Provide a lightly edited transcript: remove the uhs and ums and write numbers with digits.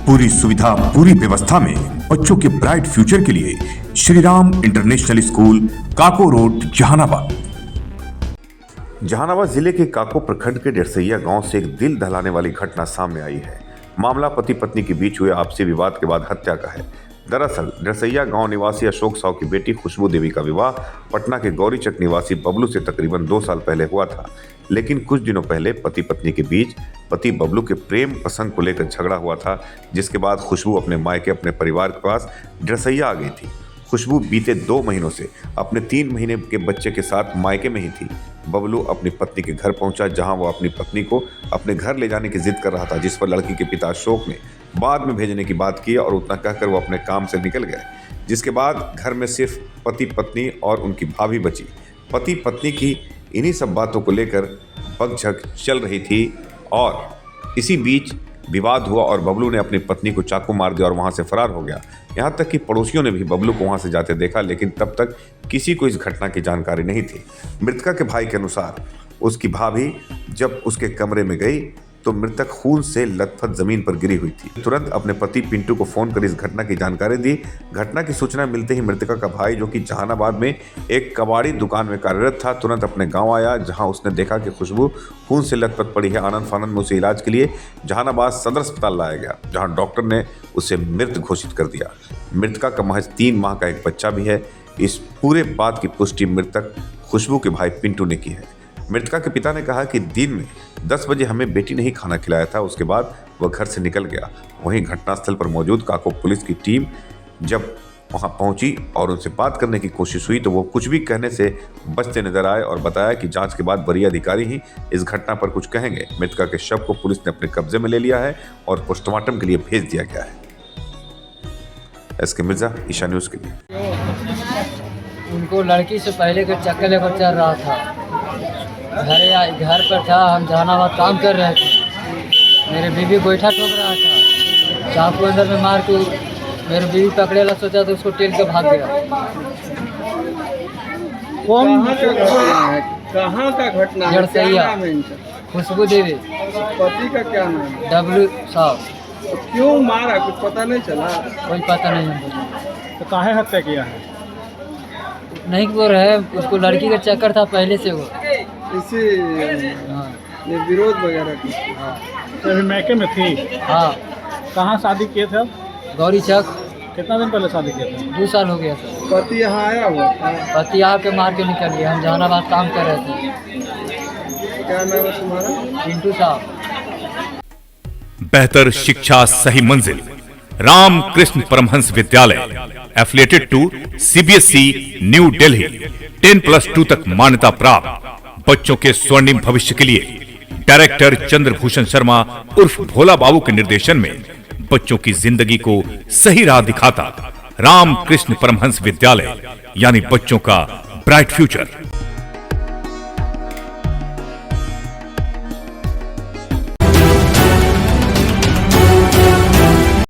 पूरी सुविधा, पूरी व्यवस्था में बच्चों के ब्राइट फ्यूचर के लिए श्री राम इंटरनेशनल स्कूल, काको रोड, जहानाबाद। जहानाबाद जिले के काको प्रखंड के डेरसैया गांव से एक दिल दहलाने वाली घटना सामने आई है। मामला पति पत्नी के बीच हुए आपसी विवाद के बाद हत्या का है। दरअसल डेरसैया गांव निवासी अशोक साव की बेटी खुशबू देवी का विवाह पटना के गौरीचक निवासी बबलू से तकरीबन 2 साल पहले हुआ था। लेकिन कुछ दिनों पहले पति पत्नी के बीच पति बबलू के प्रेम प्रसंग को लेकर झगड़ा हुआ था, जिसके बाद खुशबू अपने मायके अपने परिवार के पास डेरसैया आ गई थी। खुशबू बीते 2 महीनों से अपने 3 महीने के बच्चे के साथ मायके में ही थी। बबलू अपनी पत्नी के घर पहुंचा, जहां वो अपनी पत्नी को अपने घर ले जाने की जिद कर रहा था, जिस पर लड़की के पिता अशोक ने बाद में भेजने की बात की और उतना कहकर वो अपने काम से निकल गए। जिसके बाद घर में सिर्फ पति पत्नी और उनकी भाभी बची। पति पत्नी की इन्हीं सब बातों को लेकर बकझक चल रही थी और इसी बीच विवाद हुआ और बबलू ने अपनी पत्नी को चाकू मार दिया और वहां से फरार हो गया। यहां तक कि पड़ोसियों ने भी बबलू को वहां से जाते देखा, लेकिन तब तक किसी को इस घटना की जानकारी नहीं थी। मृतका के भाई के अनुसार उसकी भाभी जब उसके कमरे में गई तो मृतक खून से लथपथ जमीन पर गिरी हुई थी। तुरंत अपने पति पिंटू को फोन कर इस घटना की जानकारी दी। घटना की सूचना मिलते ही मृतका का भाई, जो कि जहानाबाद में एक कबाड़ी दुकान में कार्यरत था, तुरंत अपने गांव आया, जहां उसने देखा कि खुशबू खून से लथपथ पड़ी है। आनंद फानंद में उसे इलाज के लिए जहानाबाद सदर अस्पताल लाया गया, जहां डॉक्टर ने उसे मृत घोषित कर दिया। मृतका का महज 3 माह का एक बच्चा भी है। इस पूरे बात की पुष्टि मृतक खुशबू के भाई पिंटू ने की है। मृतका के पिता ने कहा कि दिन में 10 बजे हमें बेटी ने ही खाना खिलाया था, उसके बाद वह घर से निकल गया। वहीं घटनास्थल पर मौजूद काको पुलिस की टीम जब वहां पहुंची और उनसे बात करने की कोशिश हुई तो वो कुछ भी कहने से बचते नजर आए और बताया कि जांच के बाद वरीय अधिकारी ही इस घटना पर कुछ कहेंगे। मृतका के शव को पुलिस ने अपने कब्जे में ले लिया है और पोस्टमार्टम के लिए भेज दिया गया है। एसके मिर्जा, ईशा न्यूज के लिए। उनको लड़की से पहले का चक्कर लेकर चल रहा था। घर पर था, हम जहानाबाद काम कर रहे थे। मेरे बीवी गोईठा ठोक रहा था, चाकू अंदर में मार के मेरे बीवी पकड़े ला सोचा तो उसको टेल के भाग गया। कहाँ का घटना है? डेरसैया, खुशबू देवी। पति का क्या नाम है? डब्लू साहब। तो क्यों मारा, कुछ पता नहीं चला? कोई पता नहीं हमको। तो काहे हत्या किया है? नहीं वो रहे, उसको लड़की का चक्कर था पहले से वो। इसी हाँ ये विरोध वगैरह की। हाँ तो अभी मैके में थी? हाँ। कहाँ शादी किए थे? गौरीचक। कितना दिन पहले शादी किए थे? 2 साल हो गया था। पति यहाँ आया हुआ था? पति आके मार के निकल गया। हम जहानाबाद काम कर रहे थे। क्या नाम है तुम्हारा? पिंटू साहब। बेहतर शिक्षा सही मंजिल, Ram Krishna Paramhans Vidyalaya, affiliated to CBSE New Delhi, 10+2 तक मान्यता प्राप्त। बच्चों के स्वर्णिम भविष्य के लिए डायरेक्टर चंद्रभूषण शर्मा उर्फ भोला बाबू के निर्देशन में बच्चों की जिंदगी को सही राह दिखाता राम कृष्ण परमहंस विद्यालय, यानी बच्चों का ब्राइट फ्यूचर।